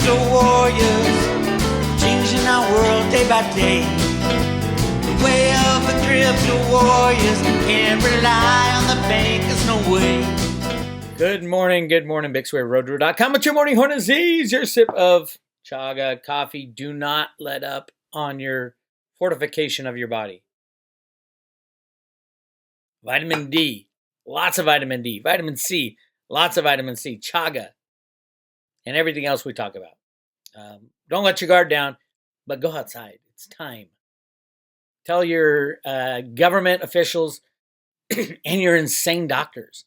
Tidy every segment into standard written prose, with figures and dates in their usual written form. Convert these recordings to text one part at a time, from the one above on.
crypto warriors, changing our world day by day. The way of the crypto warriors, can't rely on the bankers, no way. Good morning, Bix Weir, roadrunner.com. It's your morning horn disease, your sip of chaga coffee. Do not let up on your fortification of your body. Vitamin D, lots of vitamin D. Vitamin C, lots of vitamin C. Chaga, and everything else we talk about. Don't let your guard down, but go outside. It's time. Tell your government officials and your insane doctors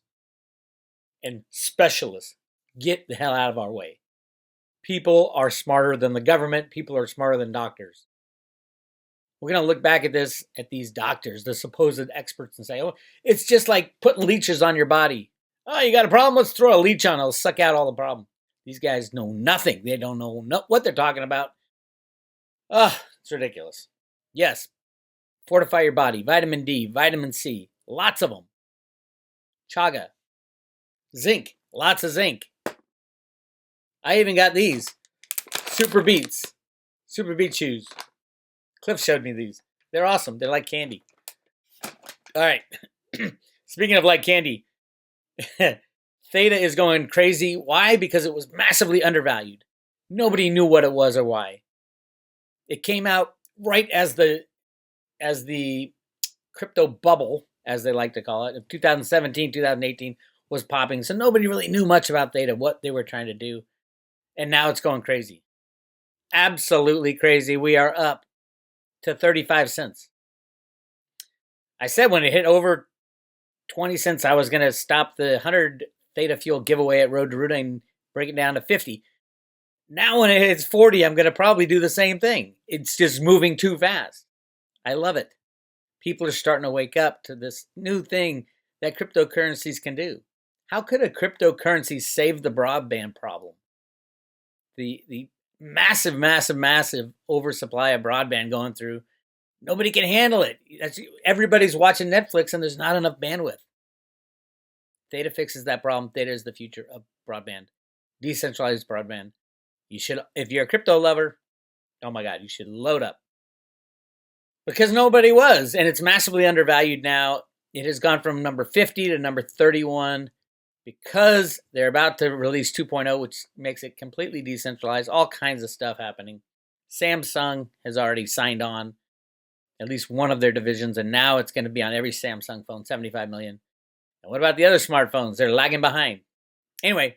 and specialists, get the hell out of our way. People are smarter than the government. People are smarter than doctors. We're going to look back at these doctors, the supposed experts, and say, oh, it's just like putting leeches on your body. Oh, you got a problem? Let's throw a leech on it. It'll suck out all the problem. These guys know nothing. They don't know what they're talking about. It's ridiculous. Yes, fortify your body. Vitamin D, vitamin C, lots of them. Chaga, zinc, lots of zinc. I even got these Super Beat shoes. Cliff showed me these. They're awesome. They're like candy. All right. Speaking of like candy, Theta is going crazy. Why? Because it was massively undervalued. Nobody knew what it was or why. It came out right as the crypto bubble, as they like to call it, of 2017, 2018 was popping. So nobody really knew much about Theta, what they were trying to do. And now it's going crazy. Absolutely crazy. We are up to 35 cents. I said when it hit over 20 cents, I was going to stop the 100 Theta Fuel giveaway at Road to Ruta and break it down to 50. Now when it hits 40, I'm going to probably do the same thing. It's just moving too fast. I love it. People are starting to wake up to this new thing that cryptocurrencies can do. How could a cryptocurrency save the broadband problem? The massive oversupply of broadband going through. Nobody can handle it. Everybody's watching Netflix and there's not enough bandwidth. Theta fixes that problem. Theta is the future of broadband. Decentralized broadband. You should, if you're a crypto lover, oh my God, you should load up. Because nobody was, and it's massively undervalued now. It has gone from number 50 to number 31 because they're about to release 2.0, which makes it completely decentralized. All kinds of stuff happening. Samsung has already signed on at least one of their divisions, and now it's going to be on every Samsung phone, 75 million. And what about the other smartphones? They're lagging behind. Anyway,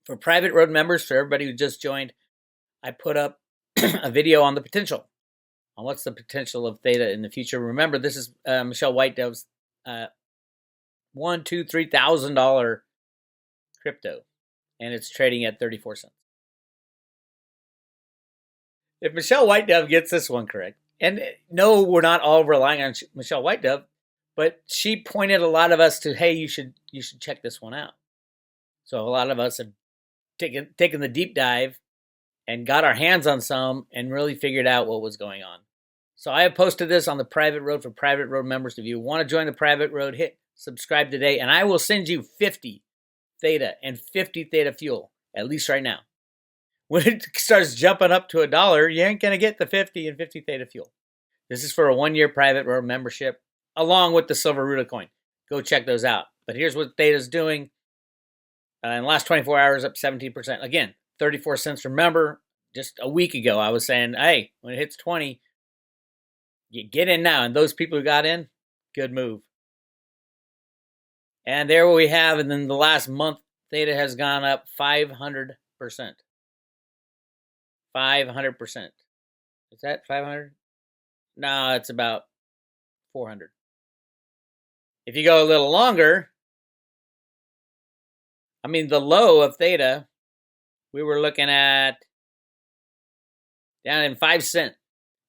for private road members, for everybody who just joined, I put up a video on the potential, on what's the potential of Theta in the future. Remember, this is Michelle Whitedove's $1,000, $2,000, $3,000 crypto, and it's trading at 34 cents. If Michelle Whitedove gets this one correct, and no, we're not all relying on Michelle Whitedove, but she pointed a lot of us to, hey, you should check this one out. So a lot of us have taken the deep dive and got our hands on some and really figured out what was going on. So I have posted this on the private road for private road members. If you want to join the private road, hit subscribe today, and I will send you 50 Theta and 50 Theta Fuel, at least right now. When it starts jumping up to $1, you ain't going to get the 50 and 50 Theta Fuel. This is for a 1-year private road membership, along with the Silver Ruta coin. Go check those out. But here's what Theta's doing. In the last 24 hours, up 17%. Again, 34 cents. Remember, just a week ago, I was saying, hey, when it hits 20, you get in now. And those people who got in, good move. And there we have, and then the last month, Theta has gone up 500%. 500%. Is that 500? No, it's about 400. If you go a little longer, I mean, the low of Theta, we were looking at down in 5 cents,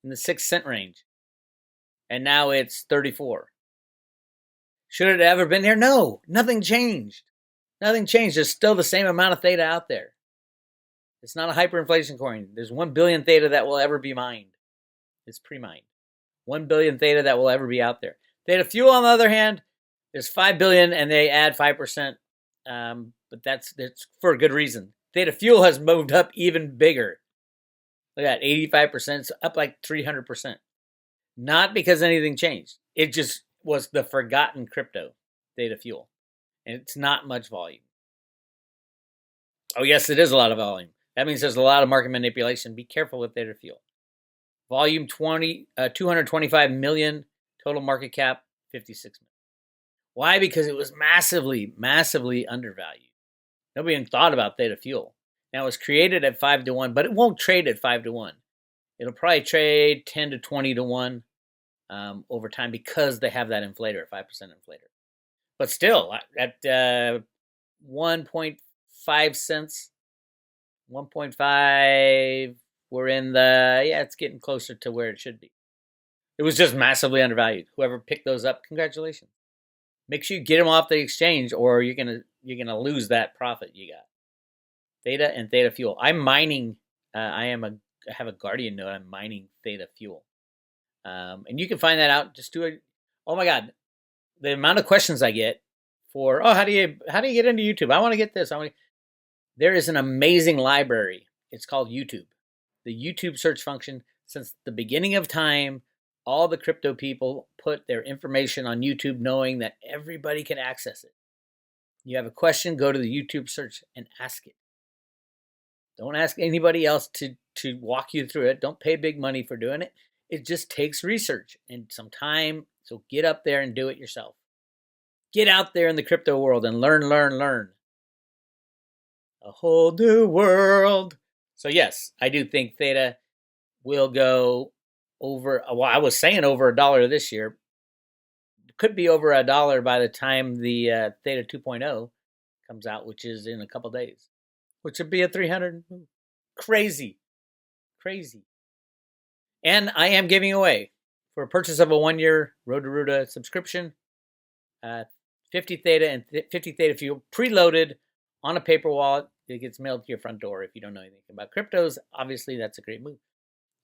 in the 6 cent range. And now it's 34. Should it have ever been there? No, nothing changed. Nothing changed. There's still the same amount of Theta out there. It's not a hyperinflation coin. There's 1 billion Theta that will ever be mined. It's pre-mined. 1 billion Theta that will ever be out there. Theta Fuel, on the other hand, there's 5 billion and they add 5%. But that's for a good reason. Theta Fuel has moved up even bigger. Look at that, 85%, so up like 300%. Not because anything changed. It just was the forgotten crypto, Theta Fuel. And it's not much volume. Oh, yes, it is a lot of volume. That means there's a lot of market manipulation. Be careful with Theta Fuel. Volume 225 million, total market cap 56 million. Why? Because it was massively, massively undervalued. Nobody even thought about Theta Fuel. Now, it was created at 5 to 1, but it won't trade at 5 to 1. It'll probably trade 10 to 20 to 1 over time because they have that inflator, 5% inflator. But still, at 1.5 cents, 1.5, we're in the, it's getting closer to where it should be. It was just massively undervalued. Whoever picked those up, congratulations. Make sure you get them off the exchange, or you're gonna lose that profit you got. Theta and Theta Fuel. I'm mining. I have a Guardian node. I'm mining Theta Fuel, and you can find that out. Just do it. Oh my God, the amount of questions I get for how do you get into YouTube? I want to get this. There is an amazing library. It's called YouTube. The YouTube search function. Since the beginning of time, all the crypto people put their information on YouTube knowing that everybody can access it. You have a question, go to the YouTube search and ask it. Don't ask anybody else to walk you through it. Don't pay big money for doing it. It just takes research and some time. So get up there and do it yourself. Get out there in the crypto world and learn. A whole new world. So yes, I do think Theta will go over, well, I was saying over $1 this year. It could be over $1 by the time the Theta 2.0 comes out, which is in a couple days, which would be a 300. Crazy. And I am giving away, for a purchase of a 1-year Road to Ruta subscription, 50 Theta and 50 Theta Fuel preloaded on a paper wallet. It gets mailed to your front door. If you don't know anything about cryptos, obviously that's a great move.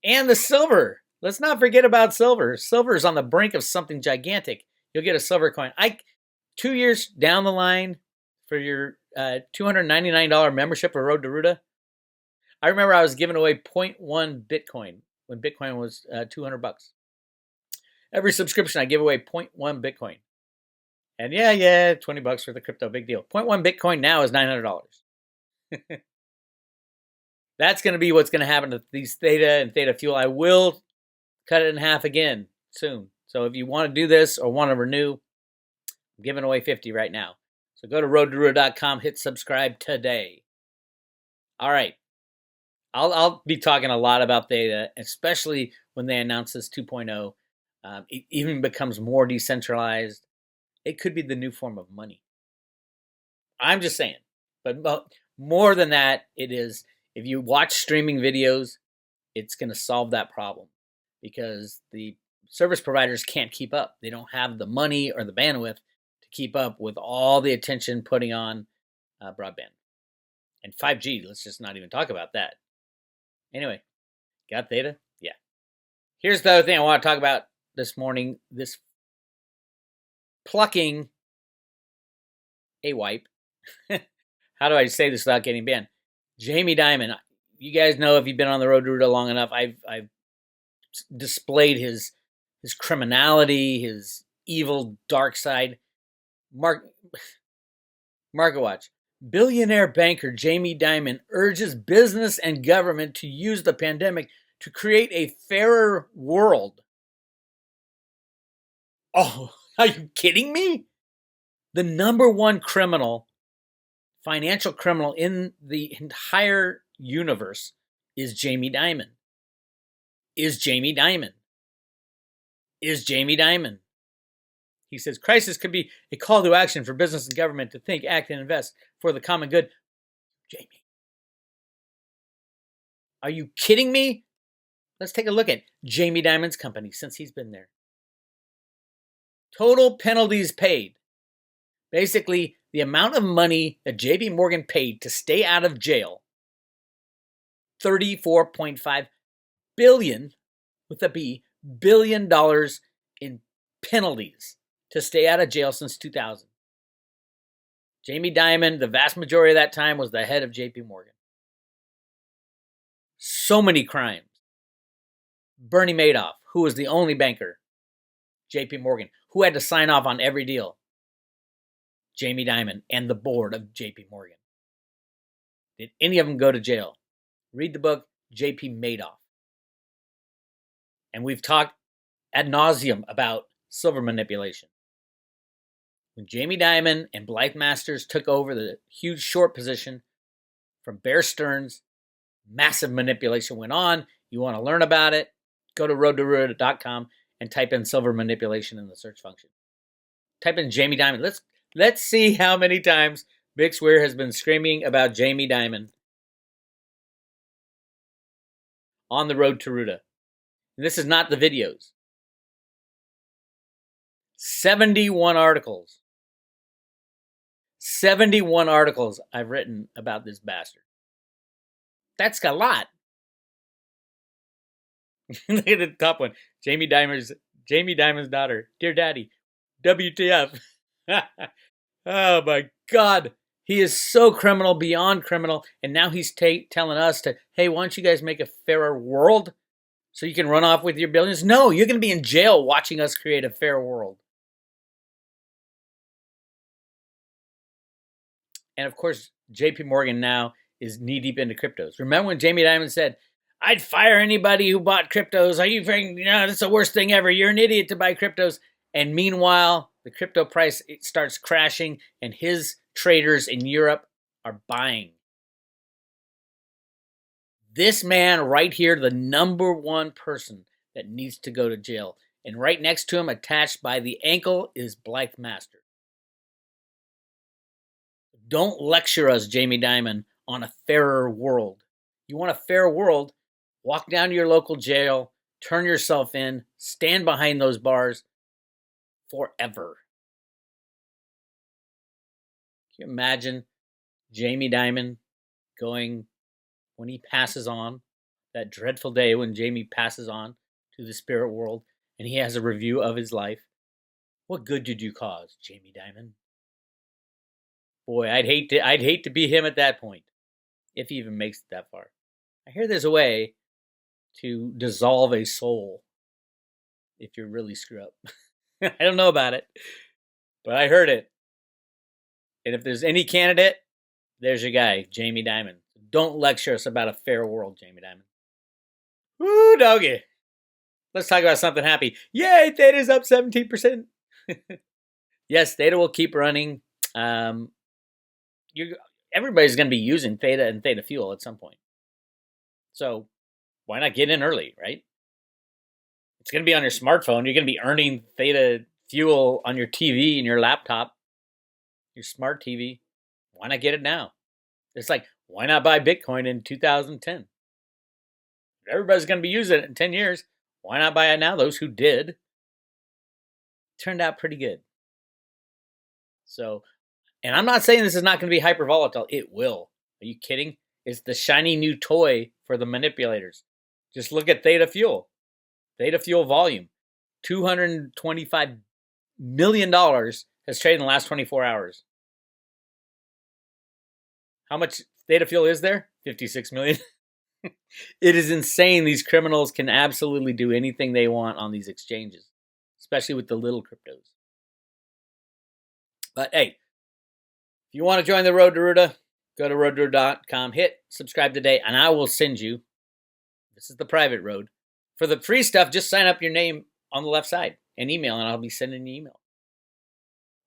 And the silver. Let's not forget about silver. Silver is on the brink of something gigantic. You'll get a silver coin. 2 years down the line for your $299 membership for Road to Ruta. I remember I was giving away 0.1 Bitcoin when Bitcoin was $200. Every subscription I give away 0.1 Bitcoin. And yeah, $20 for the crypto, big deal. 0.1 Bitcoin now is $900. That's going to be what's going to happen to these Theta and Theta Fuel. I will cut it in half again soon. So if you want to do this or want to renew, I'm giving away 50 right now. So go to roadtoruta.com, hit subscribe today. All right. I'll be talking a lot about Theta, especially when they announce this 2.0. It even becomes more decentralized. It could be the new form of money. I'm just saying. But more than that, it is, if you watch streaming videos, it's going to solve that problem because the service providers can't keep up. They don't have the money or the bandwidth to keep up with all the attention putting on broadband. And 5G, let's just not even talk about that. Anyway, got Theta? Yeah. Here's the other thing I want to talk about this morning. This plucking a wipe. How do I say this without getting banned? Jamie Dimon. You guys know, if you've been on the Road to Ruta long enough, I've displayed his criminality, his evil dark side. Market watch. Billionaire banker Jamie Dimon urges business and government to use the pandemic to create a fairer world. Oh, are you kidding me? The number one criminal, financial criminal in the entire universe is Jamie Dimon. Is Jamie Dimon. He says, crisis could be a call to action for business and government to think, act, and invest for the common good. Jamie. Are you kidding me? Let's take a look at Jamie Dimon's company since he's been there. Total penalties paid. Basically, the amount of money that JP Morgan paid to stay out of jail, $34.5 billion, with a B, $billion in penalties to stay out of jail since 2000. Jamie Dimon, the vast majority of that time, was the head of JP Morgan. So many crimes. Bernie Madoff, who was the only banker. JP Morgan, who had to sign off on every deal. Jamie Dimon and the board of JP Morgan. Did any of them go to jail? Read the book, JP Madoff. And we've talked ad nauseum about silver manipulation. When Jamie Dimon and Blythe Masters took over the huge short position from Bear Stearns, massive manipulation went on. You want to learn about it? Go to roadtoruta.com and type in silver manipulation in the search function. Type in Jamie Dimon. Let's see how many times Bix Weir has been screaming about Jamie Dimon on the road to Ruta. And this is not the videos. 71 articles. 71 articles I've written about this bastard. That's a lot. Look at the top one. Jamie Dimon's daughter. Dear Daddy, WTF. Oh my God. He is so criminal, beyond criminal. And now he's telling us to, hey, why don't you guys make a fairer world so you can run off with your billions? No, you're going to be in jail watching us create a fair world. And of course, JP Morgan now is knee deep into cryptos. Remember when Jamie Dimon said, I'd fire anybody who bought cryptos. Are you freaking, that's the worst thing ever. You're an idiot to buy cryptos. And meanwhile, the crypto price starts crashing and his traders in Europe are buying. This man right here, the number one person that needs to go to jail. And right next to him, attached by the ankle, is Blythe Master. Don't lecture us, Jamie Dimon, on a fairer world. You want a fair world? Walk down to your local jail, turn yourself in, stand behind those bars forever. Can you imagine Jamie Dimon going, when he passes on, that dreadful day when Jamie passes on to the spirit world and he has a review of his life? What good did you cause, Jamie Dimon? Boy, I'd hate to be him at that point, if he even makes it that far. I hear there's a way to dissolve a soul if you really screw up. I don't know about it, but I heard it. And if there's any candidate, there's your guy, Jamie Dimon. Don't lecture us about a fair world, Jamie Dimon. Woo, doggy. Let's talk about something happy. Yay, Theta's up 17%. Yes, Theta will keep running. Everybody's going to be using Theta and Theta Fuel at some point. So why not get in early, right? It's going to be on your smartphone. You're going to be earning Theta Fuel on your TV and your laptop, your smart TV. Why not get it now? It's like, why not buy Bitcoin in 2010? Everybody's going to be using it in 10 years. Why not buy it now? Those who did turned out pretty good. So, and I'm not saying this is not going to be hyper volatile. It will. Are you kidding? It's the shiny new toy for the manipulators. Just look at Theta Fuel. Theta Fuel volume. $225 million has traded in the last 24 hours. How much Theta Fuel is there? 56 million. It is insane. These criminals can absolutely do anything they want on these exchanges, especially with the little cryptos. But hey, if you want to join the Road to Ruta, go to roadtoruta.com, hit subscribe today, and I will send you, this is the private road. For the free stuff, just sign up your name on the left side and email, and I'll be sending you email.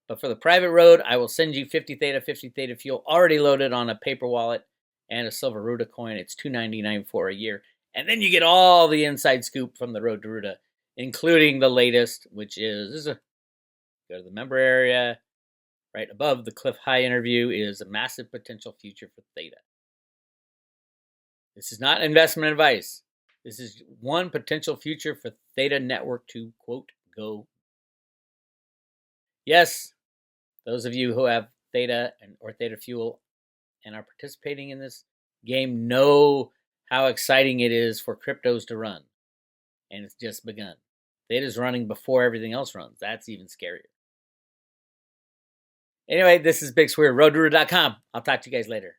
But for the private road, I will send you 50 Theta Fuel already loaded on a paper wallet and a silver Ruta coin. It's $2.99 for a year. And then you get all the inside scoop from the Road to Ruta, including the latest, which is, go to the member area. Right above the Cliff High interview is a massive potential future for Theta. This is not investment advice. This is one potential future for Theta Network to, quote, go. Yes, those of you who have Theta or Theta Fuel and are participating in this game know how exciting it is for cryptos to run. And it's just begun. Theta's running before everything else runs. That's even scarier. Anyway, this is Bix Weir, roadtoruta.com. I'll talk to you guys later.